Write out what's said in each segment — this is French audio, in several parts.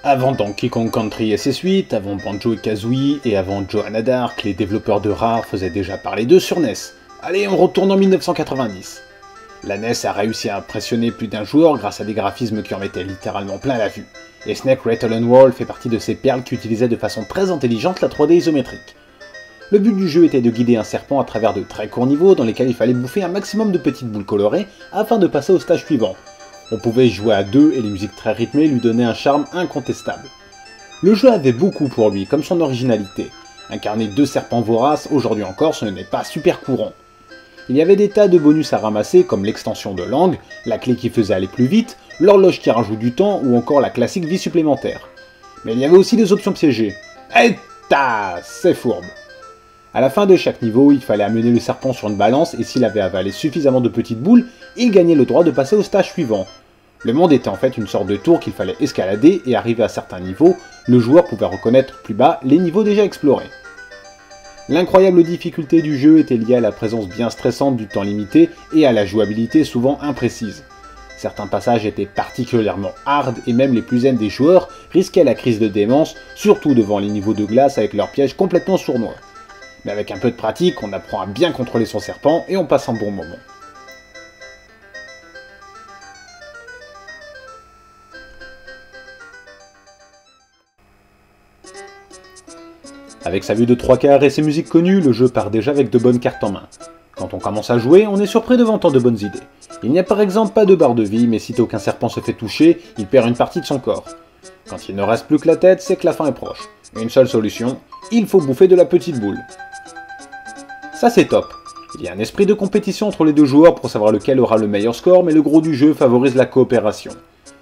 Avant Donkey Kong Country et ses suites, avant Banjo et Kazooie et avant Johanna d'Arc, les développeurs de Rare faisaient déjà parler d'eux sur NES. Allez, on retourne en 1990. La NES a réussi à impressionner plus d'un joueur grâce à des graphismes qui en mettaient littéralement plein la vue. Et Snake Rattle and Roll fait partie de ces perles qui utilisaient de façon très intelligente la 3D isométrique. Le but du jeu était de guider un serpent à travers de très courts niveaux dans lesquels il fallait bouffer un maximum de petites boules colorées afin de passer au stage suivant. On pouvait y jouer à deux et les musiques très rythmées lui donnaient un charme incontestable. Le jeu avait beaucoup pour lui, comme son originalité. Incarner deux serpents voraces, aujourd'hui encore, ce n'est pas super courant. Il y avait des tas de bonus à ramasser comme l'extension de langue, la clé qui faisait aller plus vite, l'horloge qui rajoute du temps ou encore la classique vie supplémentaire. Mais il y avait aussi des options piégées. Et c'est fourbe. À la fin de chaque niveau, il fallait amener le serpent sur une balance et s'il avait avalé suffisamment de petites boules, il gagnait le droit de passer au stage suivant. Le monde était en fait une sorte de tour qu'il fallait escalader et arrivé à certains niveaux, le joueur pouvait reconnaître plus bas les niveaux déjà explorés. L'incroyable difficulté du jeu était liée à la présence bien stressante du temps limité et à la jouabilité souvent imprécise. Certains passages étaient particulièrement hard et même les plus zen des joueurs risquaient la crise de démence, surtout devant les niveaux de glace avec leurs pièges complètement sournois. Mais avec un peu de pratique, on apprend à bien contrôler son serpent et on passe un bon moment. Avec sa vue de 3/4 et ses musiques connues, le jeu part déjà avec de bonnes cartes en main. Quand on commence à jouer, on est surpris devant tant de bonnes idées. Il n'y a par exemple pas de barre de vie, mais sitôt qu'un serpent se fait toucher, il perd une partie de son corps. Quand il ne reste plus que la tête, c'est que la fin est proche. Une seule solution, il faut bouffer de la petite boule. Ça c'est top. Il y a un esprit de compétition entre les deux joueurs pour savoir lequel aura le meilleur score, mais le gros du jeu favorise la coopération.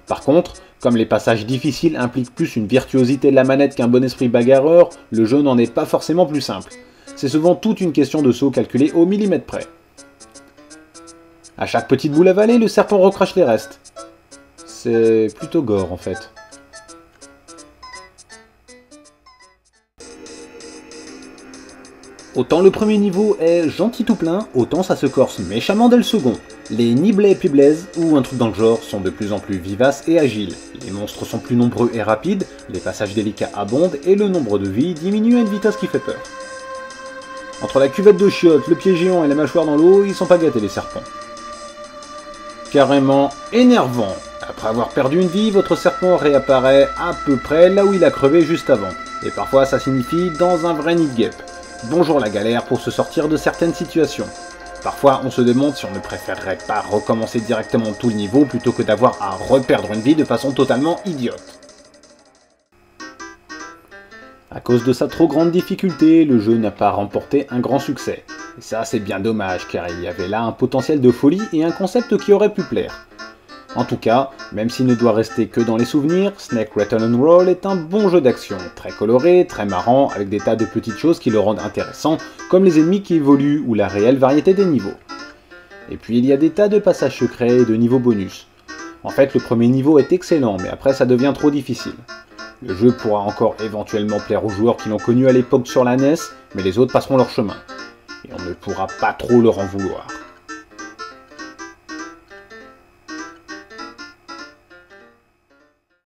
Par contre, comme les passages difficiles impliquent plus une virtuosité de la manette qu'un bon esprit bagarreur, le jeu n'en est pas forcément plus simple. C'est souvent toute une question de saut calculé au millimètre près. À chaque petite boule avalée, le serpent recrache les restes. C'est plutôt gore en fait. Autant le premier niveau est gentil tout plein, autant ça se corse méchamment dès le second. Les Niblet et Piblaise, ou un truc dans le genre, sont de plus en plus vivaces et agiles. Les monstres sont plus nombreux et rapides, les passages délicats abondent et le nombre de vies diminue à une vitesse qui fait peur. Entre la cuvette de chiottes, le pied géant et la mâchoire dans l'eau, ils sont pas gâtés les serpents. Carrément énervant. Après avoir perdu une vie, votre serpent réapparaît à peu près là où il a crevé juste avant. Et parfois ça signifie dans un vrai nid de guêpe. Bonjour la galère pour se sortir de certaines situations. Parfois, on se demande si on ne préférerait pas recommencer directement tout le niveau plutôt que d'avoir à reperdre une vie de façon totalement idiote. À cause de sa trop grande difficulté, le jeu n'a pas remporté un grand succès. Et ça, c'est bien dommage, car il y avait là un potentiel de folie et un concept qui aurait pu plaire. En tout cas, même s'il ne doit rester que dans les souvenirs, Snake Rattle and Roll est un bon jeu d'action, très coloré, très marrant, avec des tas de petites choses qui le rendent intéressant, comme les ennemis qui évoluent ou la réelle variété des niveaux. Et puis il y a des tas de passages secrets et de niveaux bonus. En fait, le premier niveau est excellent, mais après ça devient trop difficile. Le jeu pourra encore éventuellement plaire aux joueurs qui l'ont connu à l'époque sur la NES, mais les autres passeront leur chemin. Et on ne pourra pas trop leur en vouloir.